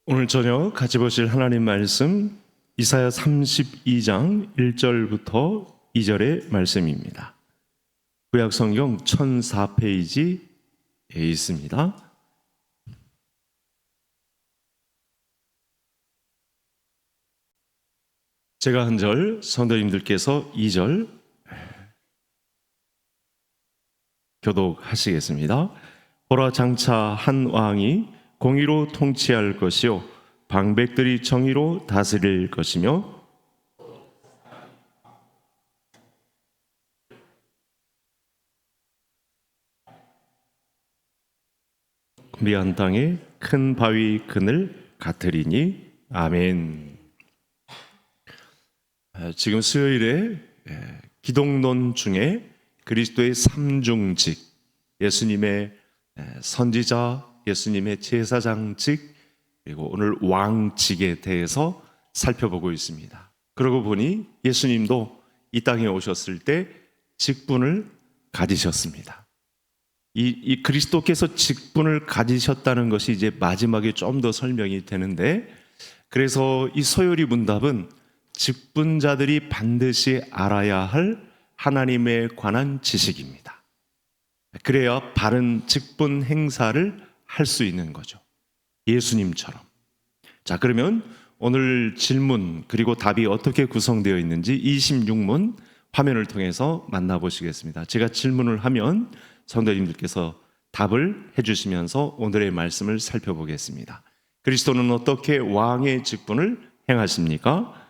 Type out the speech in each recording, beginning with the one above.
오늘 저녁 같이 보실 하나님 말씀 이사야 32장 1절부터 2절의 말씀입니다. 구약 성경 1004페이지에 있습니다. 제가 한 절, 성도님들께서 2절 교독하시겠습니다. 보라, 장차 한 왕이 공의로 통치할 것이요 방백들이 정의로 다스릴 것이며 미한 땅에 큰 바위 그늘 같으리니. 아멘. 지금 수요일에 기독론 중에 그리스도의 삼중직, 예수님의 선지자, 예수님의 제사장직, 그리고 오늘 왕직에 대해서 살펴보고 있습니다. 그러고 보니 예수님도 이 땅에 오셨을 때 직분을 가지셨습니다. 이 그리스도께서 직분을 가지셨다는 것이 이제 마지막에 좀 더 설명이 되는데, 그래서 이 소요리 문답은 직분자들이 반드시 알아야 할 하나님에 관한 지식입니다. 그래야 바른 직분 행사를 할 수 있는 거죠. 예수님처럼. 자, 그러면 오늘 질문 그리고 답이 어떻게 구성되어 있는지 26문 화면을 통해서 만나보시겠습니다. 제가 질문을 하면 성도님들께서 답을 해주시면서 오늘의 말씀을 살펴보겠습니다. 그리스도는 어떻게 왕의 직분을 행하십니까?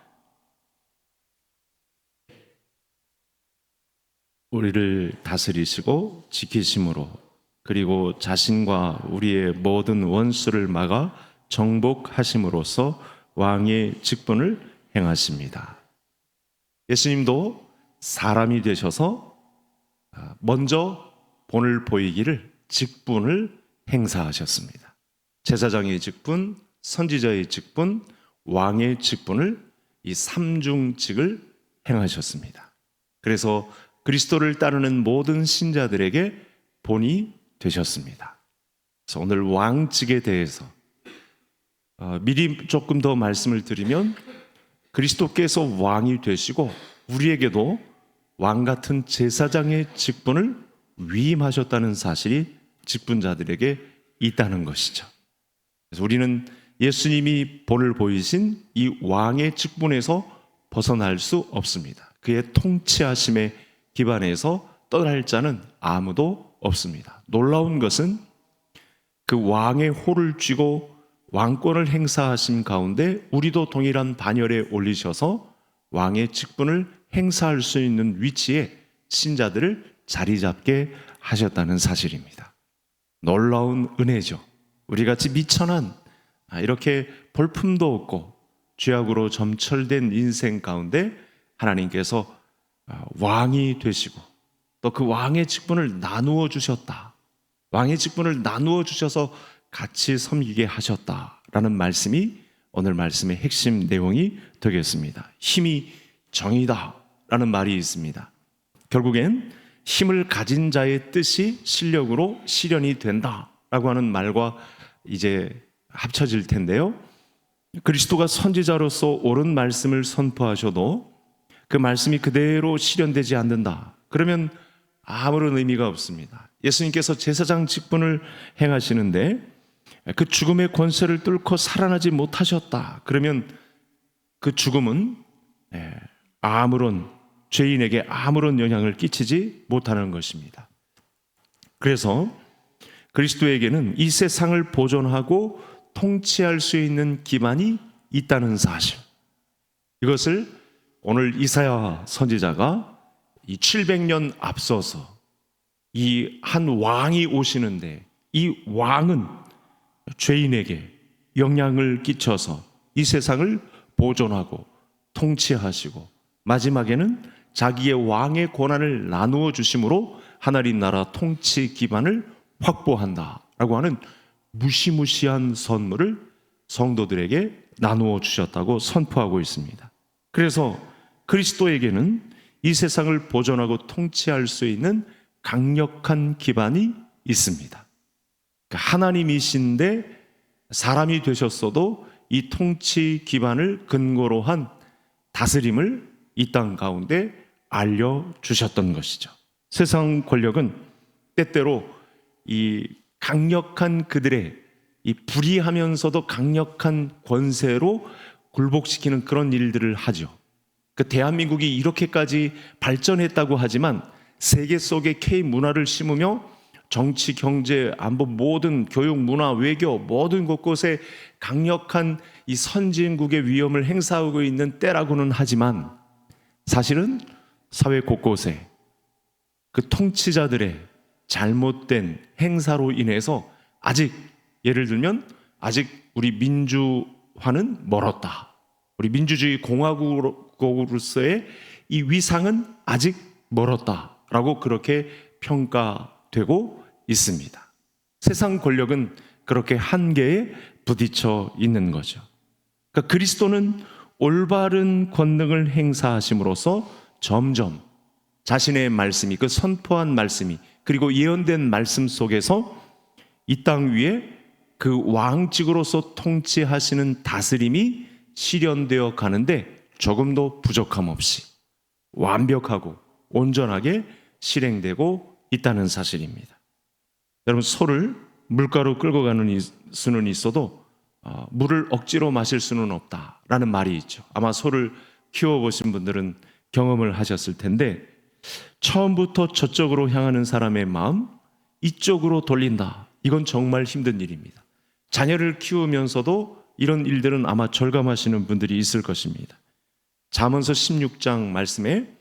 우리를 다스리시고 지키심으로, 그리고 자신과 우리의 모든 원수를 막아 정복하심으로써 왕의 직분을 행하십니다. 예수님도 사람이 되셔서 먼저 본을 보이기를 직분을 행사하셨습니다. 제사장의 직분, 선지자의 직분, 왕의 직분을, 이 삼중직을 행하셨습니다. 그래서 그리스도를 따르는 모든 신자들에게 본이 되셨습니다. 그래서 오늘 왕직에 대해서 미리 조금 더 말씀을 드리면, 그리스도께서 왕이 되시고 우리에게도 왕 같은 제사장의 직분을 위임하셨다는 사실이 직분자들에게 있다는 것이죠. 그래서 우리는 예수님이 본을 보이신 이 왕의 직분에서 벗어날 수 없습니다. 그의 통치하심에 기반해서 떠날 자는 아무도 없습니다. 놀라운 것은 그 왕의 호를 쥐고 왕권을 행사하신 가운데 우리도 동일한 반열에 올리셔서 왕의 직분을 행사할 수 있는 위치에 신자들을 자리 잡게 하셨다는 사실입니다. 놀라운 은혜죠. 우리같이 미천한, 이렇게 볼품도 없고 죄악으로 점철된 인생 가운데 하나님께서 왕이 되시고 또 그 왕의 직분을 나누어 주셨다. 왕의 직분을 나누어 주셔서 같이 섬기게 하셨다라는 말씀이 오늘 말씀의 핵심 내용이 되겠습니다. 힘이 정의다라는 말이 있습니다. 결국엔 힘을 가진 자의 뜻이 실력으로 실현이 된다라고 하는 말과 이제 합쳐질 텐데요. 그리스도가 선지자로서 옳은 말씀을 선포하셔도 그 말씀이 그대로 실현되지 않는다. 그러면 아무런 의미가 없습니다. 예수님께서 제사장 직분을 행하시는데 그 죽음의 권세를 뚫고 살아나지 못하셨다. 그러면 그 죽음은 아무런 죄인에게 아무런 영향을 끼치지 못하는 것입니다. 그래서 그리스도에게는 이 세상을 보존하고 통치할 수 있는 기반이 있다는 사실, 이것을 오늘 이사야 선지자가 이 700년 앞서서 이 한 왕이 오시는데, 이 왕은 죄인에게 영향을 끼쳐서 이 세상을 보존하고 통치하시고 마지막에는 자기의 왕의 권한을 나누어 주심으로 하나님 나라 통치 기반을 확보한다라고 하는 무시무시한 선물을 성도들에게 나누어 주셨다고 선포하고 있습니다. 그래서 그리스도에게는 이 세상을 보존하고 통치할 수 있는 강력한 기반이 있습니다. 하나님이신데 사람이 되셨어도 이 통치 기반을 근거로 한 다스림을 이 땅 가운데 알려주셨던 것이죠. 세상 권력은 때때로 이 강력한 그들의 이 불의하면서도 강력한 권세로 굴복시키는 그런 일들을 하죠. 그 대한민국이 이렇게까지 발전했다고 하지만 세계 속에 K 문화를 심으며 정치, 경제, 안보, 모든 교육, 문화, 외교 모든 곳곳에 강력한 이 선진국의 위험을 행사하고 있는 때라고는 하지만 사실은 사회 곳곳에 그 통치자들의 잘못된 행사로 인해서 아직, 예를 들면 아직 우리 민주화는 멀었다. 우리 민주주의 공화국으로서의 이 위상은 아직 멀었다라고 그렇게 평가되고 있습니다. 세상 권력은 그렇게 한계에 부딪혀 있는 거죠. 그러니까 그리스도는 올바른 권능을 행사하심으로써 점점 자신의 말씀이, 그 선포한 말씀이, 그리고 예언된 말씀 속에서 이 땅 위에 그 왕직으로서 통치하시는 다스림이 실현되어 가는데 조금도 부족함 없이 완벽하고 온전하게 실행되고 있다는 사실입니다. 여러분, 소를 물가로 끌고 가는 수는 있어도 물을 억지로 마실 수는 없다라는 말이 있죠. 아마 소를 키워보신 분들은 경험을 하셨을 텐데, 처음부터 저쪽으로 향하는 사람의 마음 이쪽으로 돌린다. 이건 정말 힘든 일입니다. 자녀를 키우면서도 이런 일들은 아마 절감하시는 분들이 있을 것입니다. 잠언서 16장 말씀에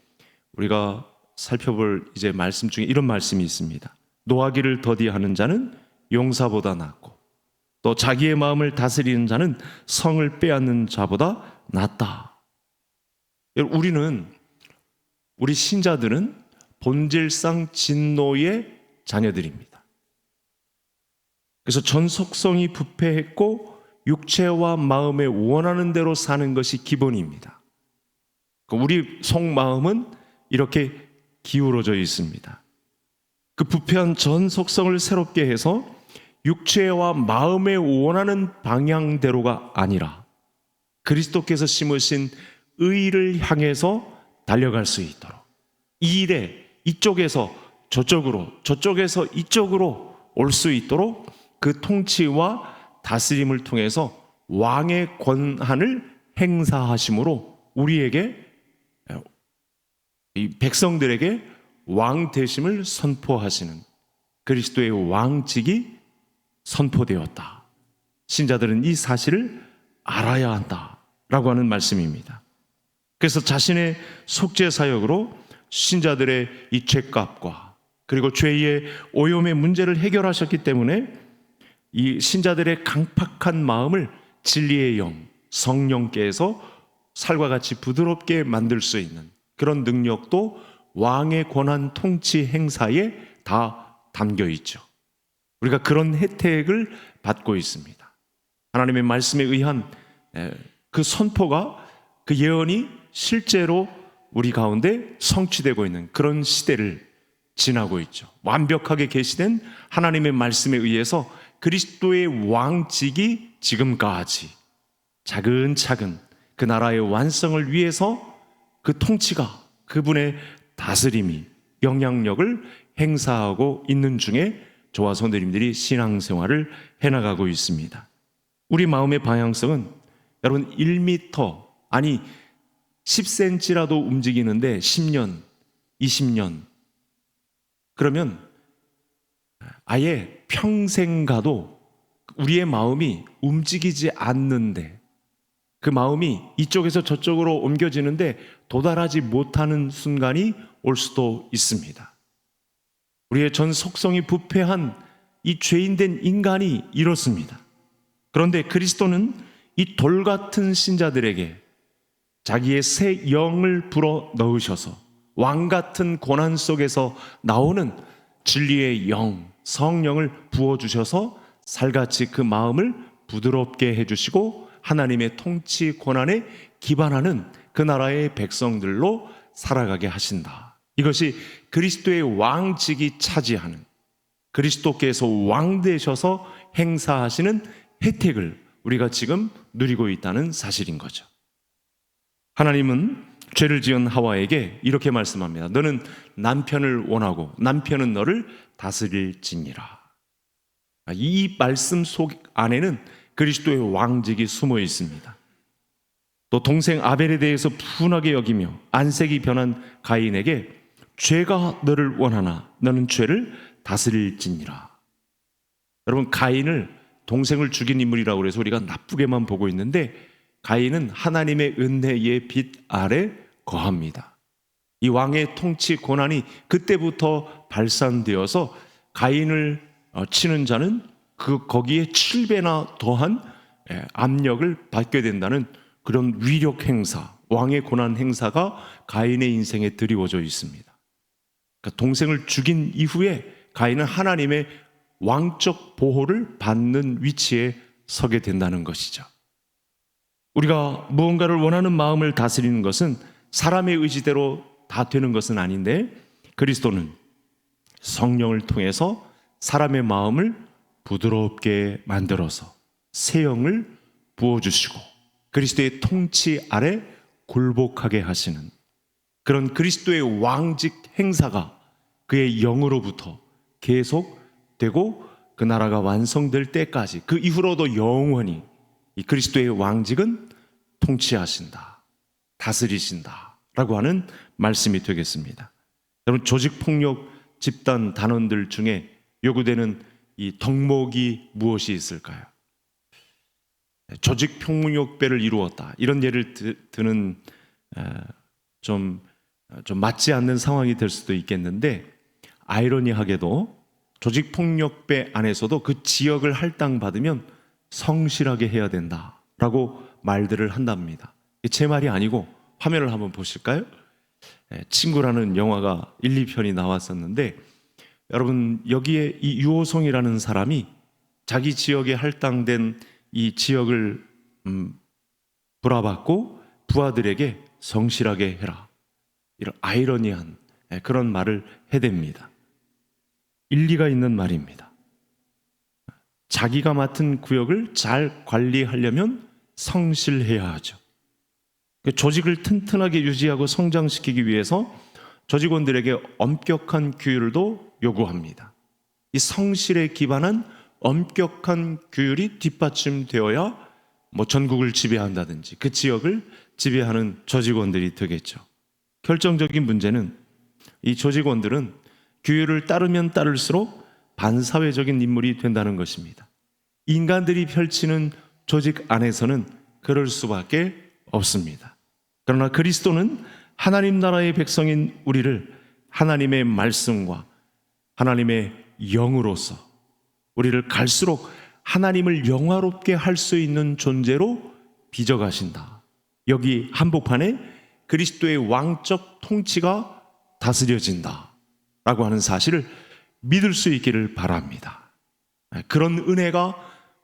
우리가 살펴볼 이제 말씀 중에 이런 말씀이 있습니다. 노하기를 더디하는 자는 용사보다 낫고 또 자기의 마음을 다스리는 자는 성을 빼앗는 자보다 낫다. 우리 신자들은 본질상 진노의 자녀들입니다. 그래서 전속성이 부패했고 육체와 마음에 원하는 대로 사는 것이 기본입니다. 우리 속마음은 이렇게 기울어져 있습니다. 그 부패한 전속성을 새롭게 해서 육체와 마음에 원하는 방향대로가 아니라 그리스도께서 심으신 의를 향해서 달려갈 수 있도록, 이 일에 이쪽에서 저쪽으로, 저쪽에서 이쪽으로 올 수 있도록 그 통치와 다스림을 통해서 왕의 권한을 행사하심으로 우리에게, 이 백성들에게 왕 되심을 선포하시는 그리스도의 왕직이 선포되었다. 신자들은 이 사실을 알아야 한다라고 하는 말씀입니다. 그래서 자신의 속죄 사역으로 신자들의 이 죄값과 그리고 죄의 오염의 문제를 해결하셨기 때문에 이 신자들의 강팍한 마음을 진리의 영, 성령께서 살과 같이 부드럽게 만들 수 있는 그런 능력도 왕의 권한 통치 행사에 다 담겨 있죠. 우리가 그런 혜택을 받고 있습니다. 하나님의 말씀에 의한 그 선포가, 그 예언이 실제로 우리 가운데 성취되고 있는 그런 시대를 지나고 있죠. 완벽하게 계시된 하나님의 말씀에 의해서 그리스도의 왕직이 지금까지 차근차근 그 나라의 완성을 위해서 그 통치가, 그분의 다스림이 영향력을 행사하고 있는 중에 저와 성도님들이 신앙생활을 해나가고 있습니다. 우리 마음의 방향성은 여러분 1m, 아니 10cm라도 움직이는데 10년, 20년, 그러면 아예 평생 가도 우리의 마음이 움직이지 않는데, 그 마음이 이쪽에서 저쪽으로 옮겨지는데 도달하지 못하는 순간이 올 수도 있습니다. 우리의 전 속성이 부패한 이 죄인된 인간이 이렇습니다. 그런데 그리스도는 이 돌 같은 신자들에게 자기의 새 영을 불어 넣으셔서 왕 같은 고난 속에서 나오는 진리의 영, 성령을 부어주셔서 살같이 그 마음을 부드럽게 해주시고 하나님의 통치 권한에 기반하는 그 나라의 백성들로 살아가게 하신다. 이것이 그리스도의 왕직이 차지하는, 그리스도께서 왕 되셔서 행사하시는 혜택을 우리가 지금 누리고 있다는 사실인 거죠. 하나님은 죄를 지은 하와에게 이렇게 말씀합니다. 너는 남편을 원하고 남편은 너를 다스릴지니라. 이 말씀 속 안에는 그리스도의 왕직이 숨어 있습니다. 또 동생 아벨에 대해서 분하게 여기며 안색이 변한 가인에게 죄가 너를 원하나 너는 죄를 다스릴지니라. 여러분, 가인을 동생을 죽인 인물이라고 해서 우리가 나쁘게만 보고 있는데 가인은 하나님의 은혜의 빛 아래 거합니다. 이 왕의 통치 권한이 그때부터 발산되어서 가인을 치는 자는 거기에 7배나 더한 압력을 받게 된다는 그런 위력 행사, 왕의 권한 행사가 가인의 인생에 드리워져 있습니다. 그러니까 동생을 죽인 이후에 가인은 하나님의 왕적 보호를 받는 위치에 서게 된다는 것이죠. 우리가 무언가를 원하는 마음을 다스리는 것은 사람의 의지대로 다 되는 것은 아닌데 그리스도는 성령을 통해서 사람의 마음을 부드럽게 만들어서 새 영을 부어주시고 그리스도의 통치 아래 굴복하게 하시는 그런 그리스도의 왕직 행사가 그의 영으로부터 계속되고 그 나라가 완성될 때까지 그 이후로도 영원히 이 그리스도의 왕직은 통치하신다, 다스리신다 라고 하는 말씀이 되겠습니다. 여러분, 조직폭력 집단 단원들 중에 요구되는 이 덕목이 무엇이 있을까요? 조직폭력배를 이루었다, 이런 예를 드는 좀 맞지 않는 상황이 될 수도 있겠는데 아이러니하게도 조직폭력배 안에서도 그 지역을 할당받으면 성실하게 해야 된다라고 말들을 한답니다. 제 말이 아니고 화면을 한번 보실까요? 친구라는 영화가 1, 2편이 나왔었는데 여러분, 여기에 이 유호성이라는 사람이 자기 지역에 할당된 이 지역을 불화받고 부하들에게 성실하게 해라, 이런 아이러니한 그런 말을 해댑니다. 일리가 있는 말입니다. 자기가 맡은 구역을 잘 관리하려면 성실해야 하죠. 조직을 튼튼하게 유지하고 성장시키기 위해서 조직원들에게 엄격한 규율도 요구합니다. 이 성실에 기반한 엄격한 규율이 뒷받침되어야 전국을 지배한다든지 그 지역을 지배하는 조직원들이 되겠죠. 결정적인 문제는 이 조직원들은 규율을 따르면 따를수록 반사회적인 인물이 된다는 것입니다. 인간들이 펼치는 조직 안에서는 그럴 수밖에 없습니다. 그러나 그리스도는 하나님 나라의 백성인 우리를 하나님의 말씀과 하나님의 영으로서 우리를 갈수록 하나님을 영화롭게 할 수 있는 존재로 빚어가신다. 여기 한복판에 그리스도의 왕적 통치가 다스려진다 라고 하는 사실을 믿을 수 있기를 바랍니다. 그런 은혜가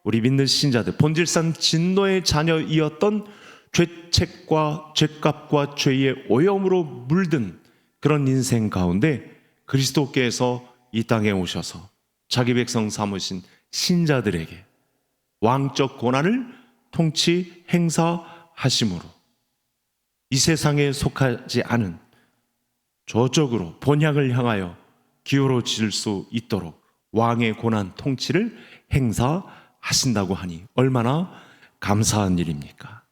우리 믿는 신자들, 본질상 진노의 자녀이었던 죄책과 죄값과 죄의 오염으로 물든 그런 인생 가운데 그리스도께서 이 땅에 오셔서 자기 백성 삼으신 신자들에게 왕적 권한을 통치 행사하심으로 이 세상에 속하지 않은 저쪽으로 본향을 향하여 기울어질 수 있도록 왕의 권한 통치를 행사하신다고 하니 얼마나 감사한 일입니까?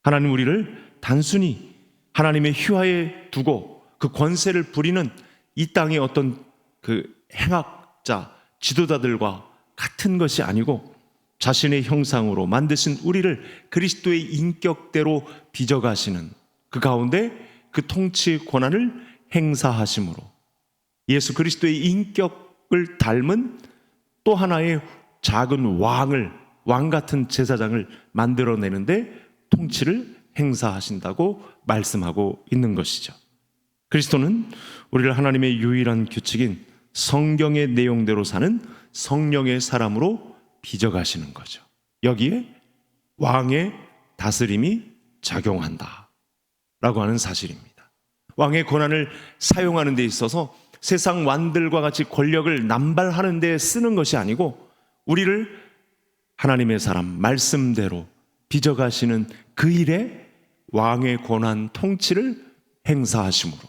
하나님 우리를 단순히 하나님의 휘하에 두고 그 권세를 부리는 이 땅의 어떤 그 행악자, 지도자들과 같은 것이 아니고 자신의 형상으로 만드신 우리를 그리스도의 인격대로 빚어가시는 그 가운데 그 통치 권한을 행사하심으로 예수 그리스도의 인격을 닮은 또 하나의 작은 왕 같은 제사장을 만들어내는데 통치를 행사하신다고 말씀하고 있는 것이죠. 그리스도는 우리를 하나님의 유일한 규칙인 성경의 내용대로 사는 성령의 사람으로 빚어가시는 거죠. 여기에 왕의 다스림이 작용한다 라고 하는 사실입니다. 왕의 권한을 사용하는 데 있어서 세상 왕들과 같이 권력을 남발하는 데 쓰는 것이 아니고 우리를 하나님의 사람 말씀대로 빚어가시는 그 일에 왕의 권한 통치를 행사하심으로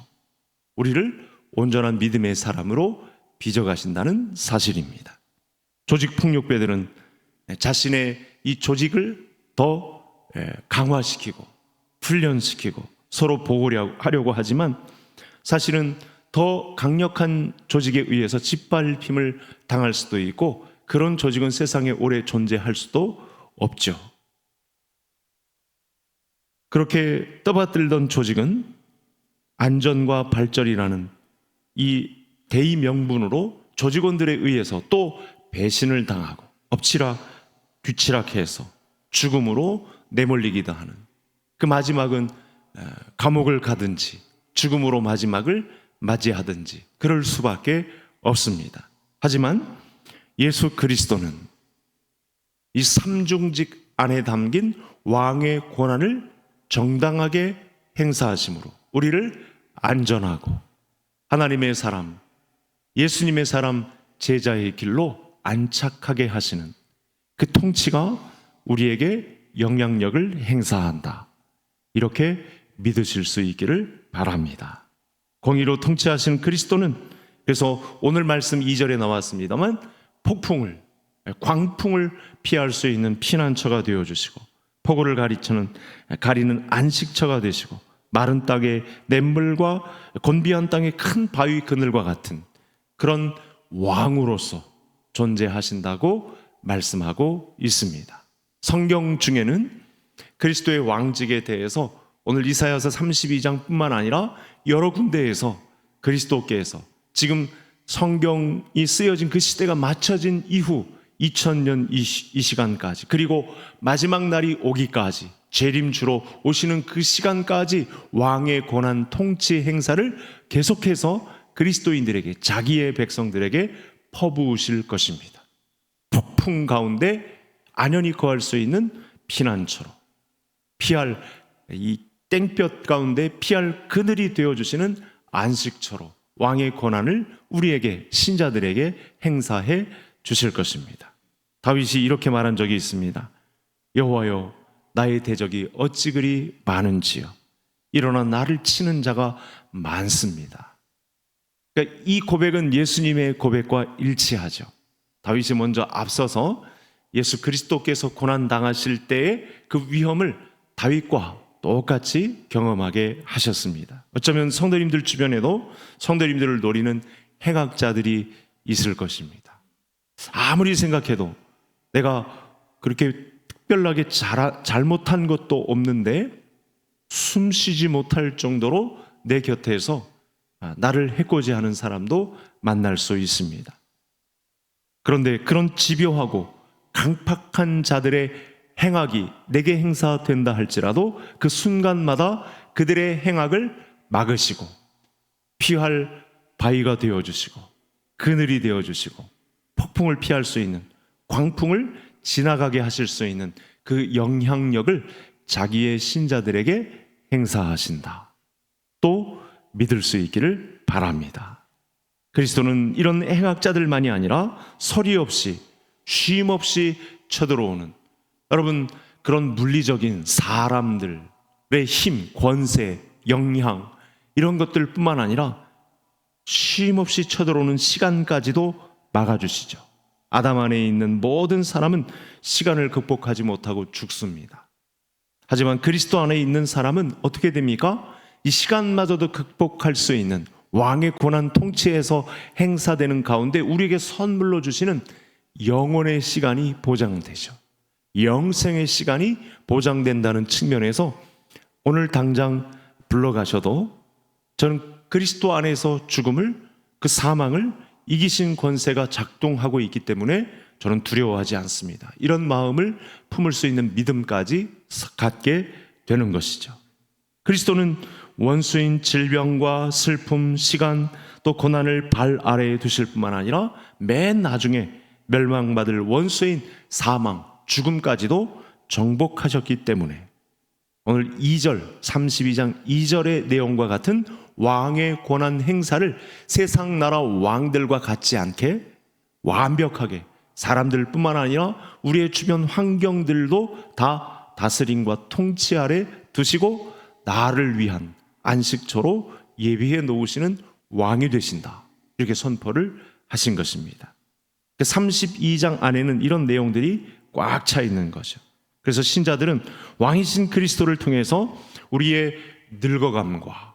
우리를 온전한 믿음의 사람으로 빚어가신다는 사실입니다. 조직 폭력배들은 자신의 이 조직을 더 강화시키고 훈련시키고 서로 보호하려고 하지만 사실은 더 강력한 조직에 의해서 짓밟힘을 당할 수도 있고 그런 조직은 세상에 오래 존재할 수도 없죠. 그렇게 떠받들던 조직은 안전과 발전이라는 이 대의 명분으로 조직원들에 의해서 또 배신을 당하고 뒤치락해서 죽음으로 내몰리기도 하는 그 마지막은 감옥을 가든지 죽음으로 마지막을 맞이하든지 그럴 수밖에 없습니다. 하지만 예수 그리스도는 이 삼중직 안에 담긴 왕의 권한을 정당하게 행사하심으로 우리를 안전하고 하나님의 사람, 예수님의 사람 제자의 길로 안착하게 하시는 그 통치가 우리에게 영향력을 행사한다. 이렇게 믿으실 수 있기를 바랍니다. 공의로 통치하신 그리스도는 그래서 오늘 말씀 2절에 나왔습니다만 광풍을 피할 수 있는 피난처가 되어주시고 폭우를 가리는 안식처가 되시고 마른 땅의 냇물과 곤비한 땅의 큰 바위 그늘과 같은 그런 왕으로서 존재하신다고 말씀하고 있습니다. 성경 중에는 그리스도의 왕직에 대해서 오늘 이사야서 32장뿐만 아니라 여러 군데에서 그리스도께서 지금 성경이 쓰여진 그 시대가 맞춰진 이후 2000년 이 시간까지 그리고 마지막 날이 오기까지 재림주로 오시는 그 시간까지 왕의 권한 통치 행사를 계속해서 그리스도인들에게 자기의 백성들에게 퍼부으실 것입니다. 폭풍 가운데 안연히 거할 수 있는 피난처로 피할 이 땡볕 가운데 피할 그늘이 되어주시는 안식처로 왕의 권한을 우리에게 신자들에게 행사해 주실 것입니다. 다윗이 이렇게 말한 적이 있습니다. 여호와여 나의 대적이 어찌 그리 많은지요. 일어나 나를 치는 자가 많습니다. 그러니까 이 고백은 예수님의 고백과 일치하죠. 다윗이 먼저 앞서서 예수 그리스도께서 고난당하실 때의 그 위험을 다윗과 똑같이 경험하게 하셨습니다. 어쩌면 성도님들 주변에도 성도님들을 노리는 행악자들이 있을 것입니다. 아무리 생각해도 내가 그렇게 특별하게 잘못한 것도 없는데 숨 쉬지 못할 정도로 내 곁에서 나를 해코지하는 사람도 만날 수 있습니다. 그런데 그런 집요하고 강팍한 자들의 행악이 내게 행사된다 할지라도 그 순간마다 그들의 행악을 막으시고 피할 바위가 되어주시고 그늘이 되어주시고 폭풍을 피할 수 있는 광풍을 지나가게 하실 수 있는 그 영향력을 자기의 신자들에게 행사하신다. 또 믿을 수 있기를 바랍니다. 그리스도는 이런 행악자들만이 아니라 서리 없이 쉼 없이 쳐들어오는 여러분 그런 물리적인 사람들의 힘, 권세, 영향 이런 것들 뿐만 아니라 쉼 없이 쳐들어오는 시간까지도 막아주시죠. 아담 안에 있는 모든 사람은 시간을 극복하지 못하고 죽습니다. 하지만 그리스도 안에 있는 사람은 어떻게 됩니까? 이 시간마저도 극복할 수 있는 왕의 고난 통치에서 행사되는 가운데 우리에게 선물로 주시는 영혼의 시간이 보장되죠. 영생의 시간이 보장된다는 측면에서 오늘 당장 불러가셔도 저는 그리스도 안에서 죽음을 그 사망을 이기신 권세가 작동하고 있기 때문에 저는 두려워하지 않습니다. 이런 마음을 품을 수 있는 믿음까지 갖게 되는 것이죠. 그리스도는 원수인 질병과 슬픔, 시간 또 고난을 발 아래에 두실 뿐만 아니라 맨 나중에 멸망받을 원수인 사망, 죽음까지도 정복하셨기 때문에 오늘 2절, 32장 2절의 내용과 같은 왕의 권한 행사를 세상 나라 왕들과 같지 않게 완벽하게 사람들뿐만 아니라 우리의 주변 환경들도 다 다스림과 통치 아래 두시고 나를 위한 안식처로 예비해 놓으시는 왕이 되신다, 이렇게 선포를 하신 것입니다. 32장 안에는 이런 내용들이 꽉 차 있는 거죠. 그래서 신자들은 왕이신 그리스도를 통해서 우리의 늙어감과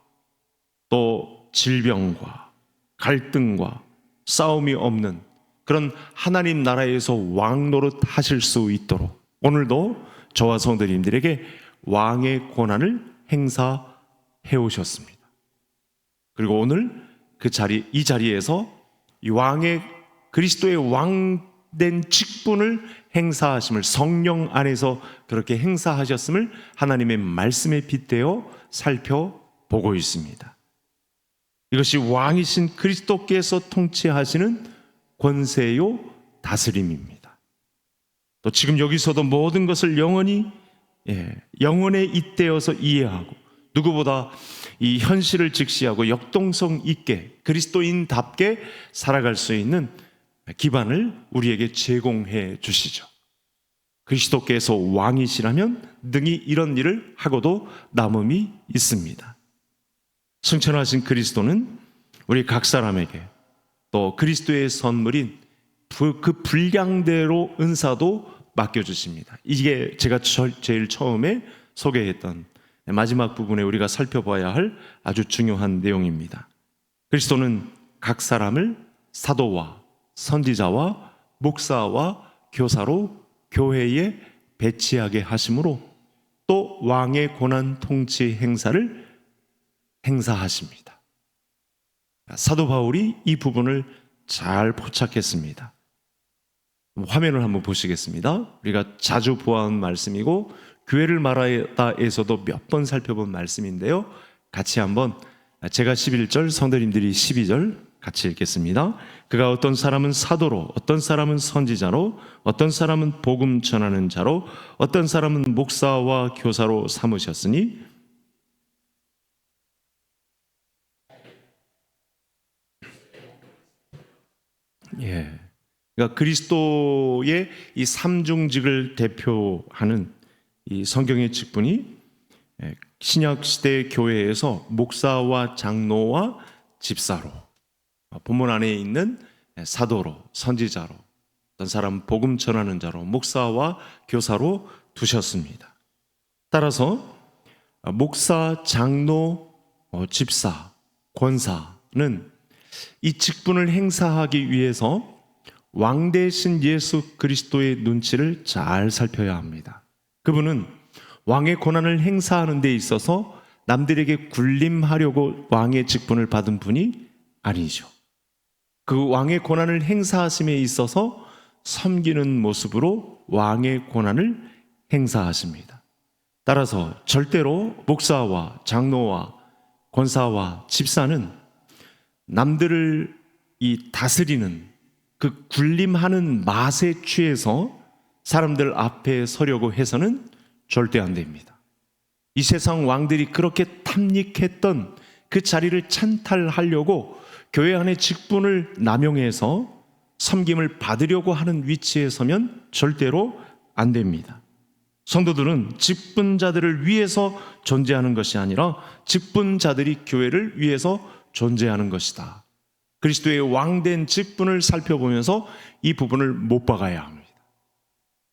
또 질병과 갈등과 싸움이 없는 그런 하나님 나라에서 왕 노릇 하실 수 있도록 오늘도 저와 성도님들에게 왕의 권한을 행사해 오셨습니다. 그리고 오늘 이 자리에서 이 왕의 그리스도의 왕된 직분을 행사하심을, 성령 안에서 그렇게 행사하셨음을 하나님의 말씀에 빗대어 살펴보고 있습니다. 이것이 왕이신 그리스도께서 통치하시는 권세요 다스림입니다. 또 지금 여기서도 모든 것을 영혼에 잇대어서 이해하고 누구보다 이 현실을 직시하고 역동성 있게 그리스도인답게 살아갈 수 있는 기반을 우리에게 제공해 주시죠. 그리스도께서 왕이시라면 능히 이런 일을 하고도 남음이 있습니다. 승천하신 그리스도는 우리 각 사람에게 또 그리스도의 선물인 그 분량대로 은사도 맡겨주십니다. 이게 제가 제일 처음에 소개했던 마지막 부분에 우리가 살펴봐야 할 아주 중요한 내용입니다. 그리스도는 각 사람을 사도와 선지자와 목사와 교사로 교회에 배치하게 하심으로 또 왕의 고난 통치 행사를 행사하십니다. 사도 바울이 이 부분을 잘 포착했습니다. 화면을 한번 보시겠습니다. 우리가 자주 보아온 말씀이고 교회를 말하다에서도 몇 번 살펴본 말씀인데요. 같이 한번 제가 11절, 성도님들이 12절 같이 읽겠습니다. 그가 어떤 사람은 사도로, 어떤 사람은 선지자로, 어떤 사람은 복음 전하는 자로, 어떤 사람은 목사와 교사로 삼으셨으니 그러니까 그리스도의 이 삼중직을 대표하는 이 성경의 직분이 신약 시대 교회에서 목사와 장로와 집사로, 본문 안에 있는 사도로, 선지자로, 어떤 사람 복음 전하는 자로, 목사와 교사로 두셨습니다. 따라서 목사, 장로, 집사, 권사는 이 직분을 행사하기 위해서 왕 대신 예수 그리스도의 눈치를 잘 살펴야 합니다. 그분은 왕의 권한을 행사하는 데 있어서 남들에게 군림하려고 왕의 직분을 받은 분이 아니죠. 그 왕의 권한을 행사하심에 있어서 섬기는 모습으로 왕의 권한을 행사하십니다. 따라서 절대로 목사와 장로와 권사와 집사는 남들을 이 다스리는 그 군림하는 맛에 취해서 사람들 앞에 서려고 해서는 절대 안 됩니다. 이 세상 왕들이 그렇게 탐닉했던 그 자리를 찬탈하려고 교회 안에 직분을 남용해서 섬김을 받으려고 하는 위치에 서면 절대로 안 됩니다. 성도들은 직분자들을 위해서 존재하는 것이 아니라 직분자들이 교회를 위해서 존재하는 것이다. 그리스도의 왕된 직분을 살펴보면서 이 부분을 못 박아야 합니다.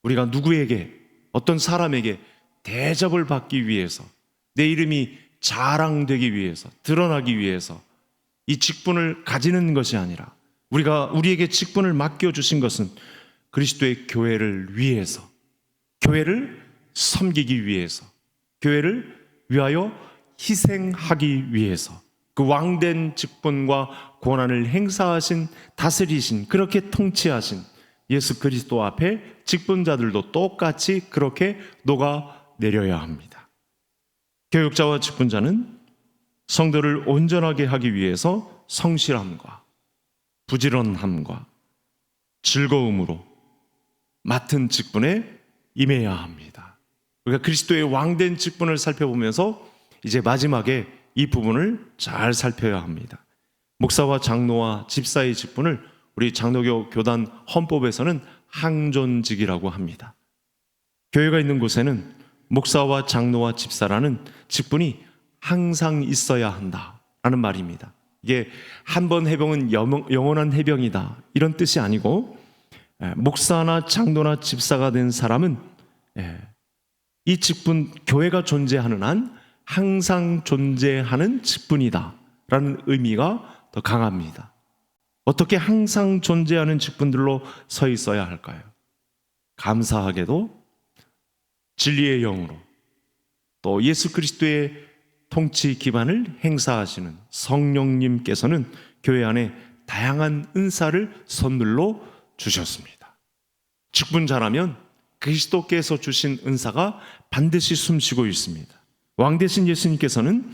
우리가 누구에게, 어떤 사람에게 대접을 받기 위해서, 내 이름이 자랑되기 위해서, 드러나기 위해서 이 직분을 가지는 것이 아니라 우리에게 직분을 맡겨주신 것은 그리스도의 교회를 위해서, 교회를 섬기기 위해서, 교회를 위하여 희생하기 위해서 그 왕된 직분과 권한을 행사하신, 다스리신, 그렇게 통치하신 예수 그리스도 앞에 직분자들도 똑같이 그렇게 녹아내려야 합니다. 교육자와 직분자는 성도를 온전하게 하기 위해서 성실함과 부지런함과 즐거움으로 맡은 직분에 임해야 합니다. 우리가 그리스도의 왕된 직분을 살펴보면서 이제 마지막에 이 부분을 잘 살펴야 합니다. 목사와 장로와 집사의 직분을 우리 장로교 교단 헌법에서는 항존직이라고 합니다. 교회가 있는 곳에는 목사와 장로와 집사라는 직분이 항상 있어야 한다라는 말입니다. 이게 한 번 해병은 영원한 해병이다 이런 뜻이 아니고, 목사나 장로나 집사가 된 사람은 이 직분, 교회가 존재하는 한 항상 존재하는 직분이다 라는 의미가 더 강합니다. 어떻게 항상 존재하는 직분들로 서 있어야 할까요? 감사하게도 진리의 영으로 또 예수 그리스도의 통치 기반을 행사하시는 성령님께서는 교회 안에 다양한 은사를 선물로 주셨습니다. 직분 잘하면 그리스도께서 주신 은사가 반드시 숨쉬고 있습니다. 왕 대신 예수님께서는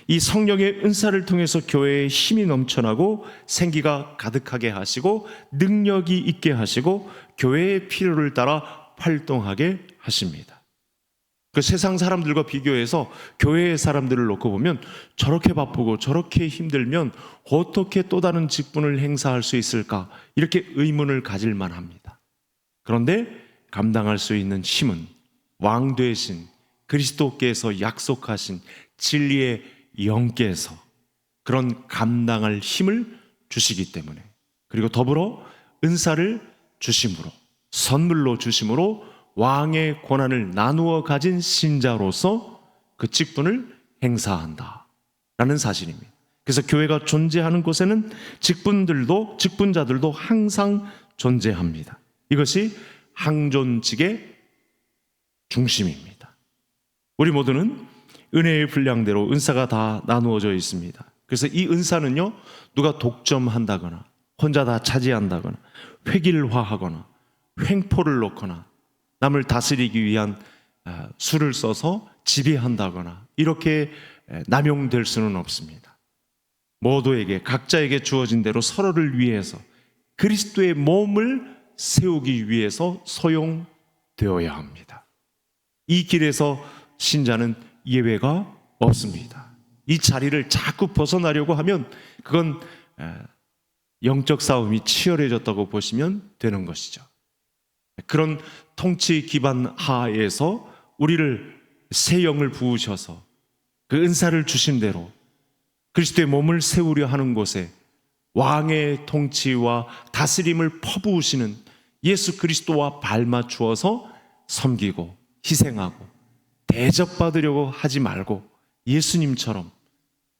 이 성령의 은사를 통해서 교회에 힘이 넘쳐나고 생기가 가득하게 하시고 능력이 있게 하시고 교회의 필요를 따라 활동하게 하십니다. 그 세상 사람들과 비교해서 교회의 사람들을 놓고 보면 저렇게 바쁘고 저렇게 힘들면 어떻게 또 다른 직분을 행사할 수 있을까, 이렇게 의문을 가질 만합니다. 그런데 감당할 수 있는 힘은 왕 되신 그리스도께서 약속하신 진리의 영께서 그런 감당할 힘을 주시기 때문에, 그리고 더불어 은사를 주심으로, 선물로 주심으로 왕의 권한을 나누어 가진 신자로서 그 직분을 행사한다 라는 사실입니다. 그래서 교회가 존재하는 곳에는 직분자들도 항상 존재합니다. 이것이 항존직의 중심입니다. 우리 모두는 은혜의 분량대로 은사가 다 나누어져 있습니다. 그래서 이 은사는요, 누가 독점한다거나 혼자 다 차지한다거나 획일화하거나 횡포를 놓거나 남을 다스리기 위한 수를 써서 지배한다거나 이렇게 남용될 수는 없습니다. 모두에게, 각자에게 주어진 대로 서로를 위해서 그리스도의 몸을 세우기 위해서 소용되어야 합니다. 이 길에서 신자는 예외가 없습니다. 이 자리를 자꾸 벗어나려고 하면 그건 영적 싸움이 치열해졌다고 보시면 되는 것이죠. 그런 통치 기반 하에서 우리를 새 영을 부으셔서 그 은사를 주신 대로 그리스도의 몸을 세우려 하는 곳에 왕의 통치와 다스림을 퍼부으시는 예수 그리스도와 발맞추어서 섬기고 희생하고 대접받으려고 하지 말고 예수님처럼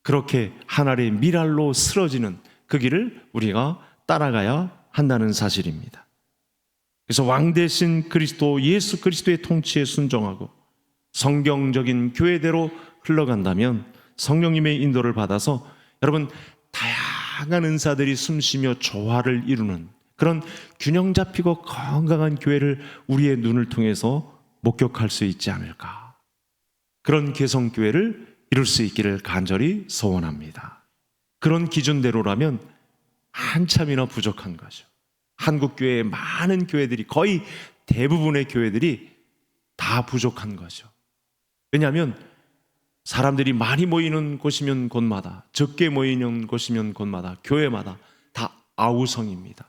그렇게 하나의 미랄로 쓰러지는 그 길을 우리가 따라가야 한다는 사실입니다. 그래서 왕 대신 그리스도 예수 그리스도의 통치에 순종하고 성경적인 교회대로 흘러간다면 성령님의 인도를 받아서 여러분 다양한 은사들이 숨쉬며 조화를 이루는 그런 균형 잡히고 건강한 교회를 우리의 눈을 통해서 목격할 수 있지 않을까, 그런 개성교회를 이룰 수 있기를 간절히 소원합니다. 그런 기준대로라면 한참이나 부족한 거죠. 한국 교회의 많은 교회들이, 거의 대부분의 교회들이 다 부족한 거죠. 왜냐하면 사람들이 많이 모이는 곳이면 곳마다, 적게 모이는 곳이면 곳마다, 교회마다 다 아우성입니다.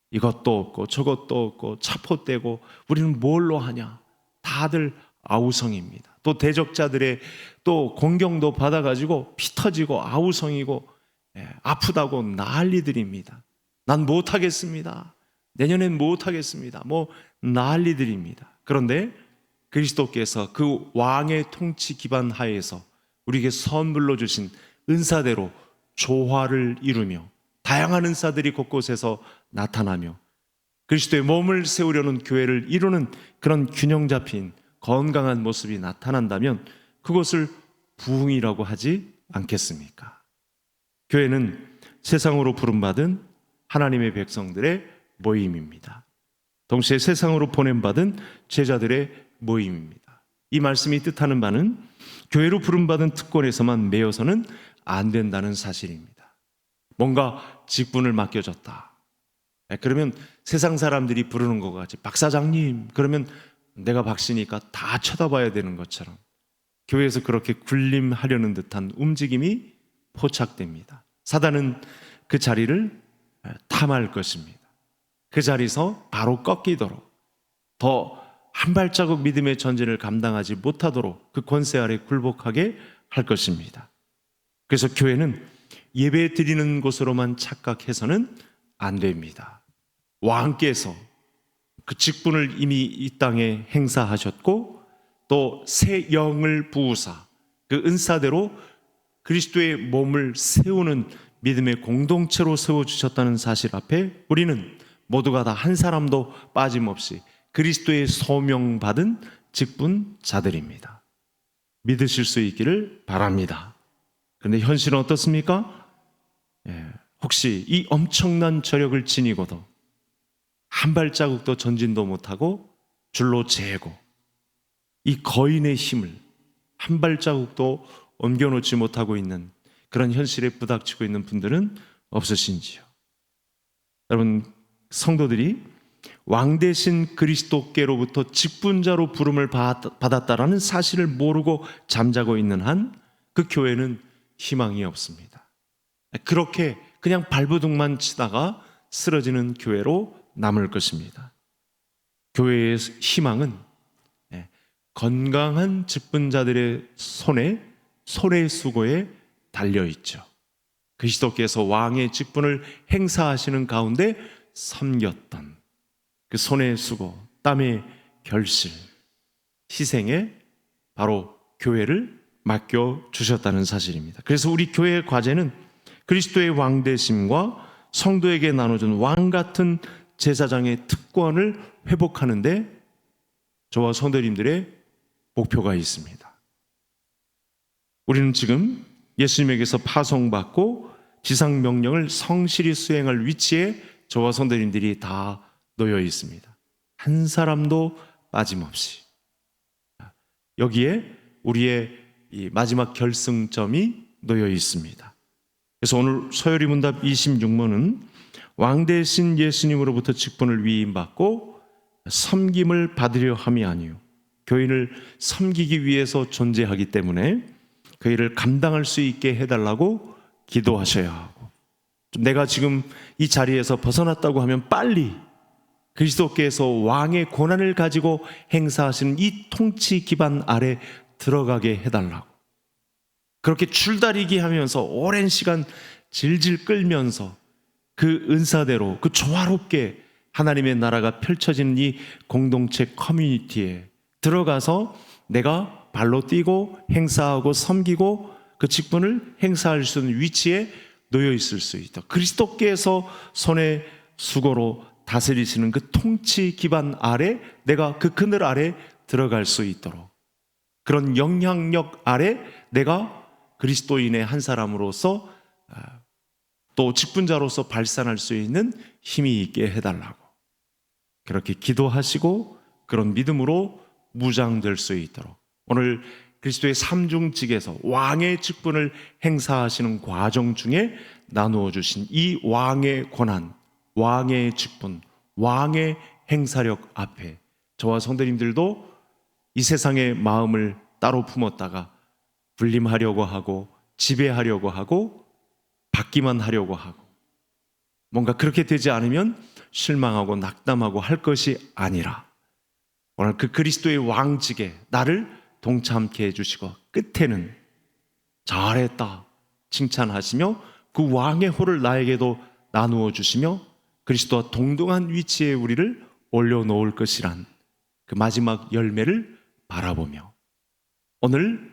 이것도 없고 저것도 없고 차포떼고 우리는 뭘로 하냐, 다들 아우성입니다. 또 대적자들의 또 공경도 받아가지고 피 터지고 아우성이고 아프다고 난리들입니다. 난 못하겠습니다. 내년엔 못하겠습니다. 뭐 난리들입니다. 그런데 그리스도께서 그 왕의 통치 기반 하에서 우리에게 선물로 주신 은사대로 조화를 이루며 다양한 은사들이 곳곳에서 나타나며 그리스도의 몸을 세우려는 교회를 이루는 그런 균형 잡힌 건강한 모습이 나타난다면 그것을 부흥이라고 하지 않겠습니까? 교회는 세상으로 부름받은 하나님의 백성들의 모임입니다. 동시에 세상으로 보냄받은 제자들의 모임입니다. 이 말씀이 뜻하는 바는 교회로 부름받은 특권에서만 매여서는 안 된다는 사실입니다. 뭔가 직분을 맡겨졌다. 그러면 세상 사람들이 부르는 것 같이 박사장님, 그러면 내가 박씨니까 다 쳐다봐야 되는 것처럼 교회에서 그렇게 군림하려는 듯한 움직임이 포착됩니다. 사단은 그 자리를 탐할 것입니다. 그 자리에서 바로 꺾이도록, 더 한 발자국 믿음의 전진을 감당하지 못하도록 그 권세 아래 굴복하게 할 것입니다. 그래서 교회는 예배 드리는 곳으로만 착각해서는 안 됩니다. 왕께서 그 직분을 이미 이 땅에 행사하셨고, 또 새 영을 부으사 그 은사대로 그리스도의 몸을 세우는 믿음의 공동체로 세워주셨다는 사실 앞에 우리는 모두가 다 한 사람도 빠짐없이 그리스도의 소명받은 직분자들입니다. 믿으실 수 있기를 바랍니다. 그런데 현실은 어떻습니까? 혹시 이 엄청난 저력을 지니고도 한 발자국도 전진도 못하고 줄로 재고 이 거인의 힘을 한 발자국도 옮겨놓지 못하고 있는 그런 현실에 부닥치고 있는 분들은 없으신지요? 여러분, 성도들이 왕 대신 그리스도께로부터 직분자로 부름을 받았다라는 사실을 모르고 잠자고 있는 한 그 교회는 희망이 없습니다. 그렇게 그냥 발버둥만 치다가 쓰러지는 교회로 남을 것입니다. 교회의 희망은 건강한 직분자들의 손의 수고에 달려있죠. 그리스도께서 왕의 직분을 행사하시는 가운데 섬겼던 그 손의 수고, 땀의 결실, 희생에 바로 교회를 맡겨주셨다는 사실입니다. 그래서 우리 교회의 과제는 그리스도의 왕되심과 성도에게 나눠준 왕같은 제사장의 특권을 회복하는데 저와 성도님들의 목표가 있습니다. 우리는 지금 예수님에게서 파송받고 지상명령을 성실히 수행할 위치에 저와 성도님들이 다 놓여 있습니다. 한 사람도 빠짐없이. 여기에 우리의 이 마지막 결승점이 놓여 있습니다. 그래서 오늘 서열이 문답 26문은 왕 대신 예수님으로부터 직분을 위임받고 섬김을 받으려 함이 아니요 교인을 섬기기 위해서 존재하기 때문에 그 일을 감당할 수 있게 해달라고 기도하셔야 하고, 내가 지금 이 자리에서 벗어났다고 하면 빨리 그리스도께서 왕의 권한을 가지고 행사하시는 이 통치 기반 아래 들어가게 해달라고, 그렇게 줄다리기 하면서 오랜 시간 질질 끌면서 그 은사대로 그 조화롭게 하나님의 나라가 펼쳐지는 이 공동체 커뮤니티에 들어가서 내가 발로 뛰고 행사하고 섬기고 그 직분을 행사할 수 있는 위치에 놓여 있을 수 있다. 그리스도께서 손의 수고로 다스리시는 그 통치 기반 아래 내가 그 그늘 아래 들어갈 수 있도록, 그런 영향력 아래 내가 그리스도인의 한 사람으로서 또 직분자로서 발산할 수 있는 힘이 있게 해달라고 그렇게 기도하시고 그런 믿음으로 무장될 수 있도록 오늘 그리스도의 삼중직에서 왕의 직분을 행사하시는 과정 중에 나누어 주신 이 왕의 권한, 왕의 직분, 왕의 행사력 앞에 저와 성도님들도 이 세상의 마음을 따로 품었다가 군림하려고 하고 지배하려고 하고 받기만 하려고 하고 뭔가 그렇게 되지 않으면 실망하고 낙담하고 할 것이 아니라 오늘 그 그리스도의 왕직에 나를 동참케 해주시고 끝에는 잘했다 칭찬하시며 그 왕의 호를 나에게도 나누어 주시며 그리스도와 동등한 위치에 우리를 올려놓을 것이란 그 마지막 열매를 바라보며 오늘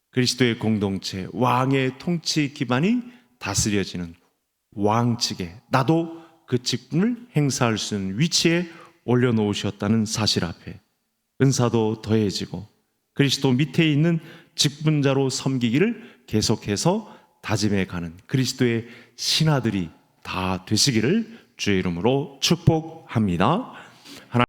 그리스도의 공동체 왕의 통치 기반이 다스려지는 왕직에 나도 그 직분을 행사할 수 있는 위치에 올려놓으셨다는 사실 앞에 은사도 더해지고 그리스도 밑에 있는 직분자로 섬기기를 계속해서 다짐해가는 그리스도의 신하들이 다 되시기를 주의 이름으로 축복합니다.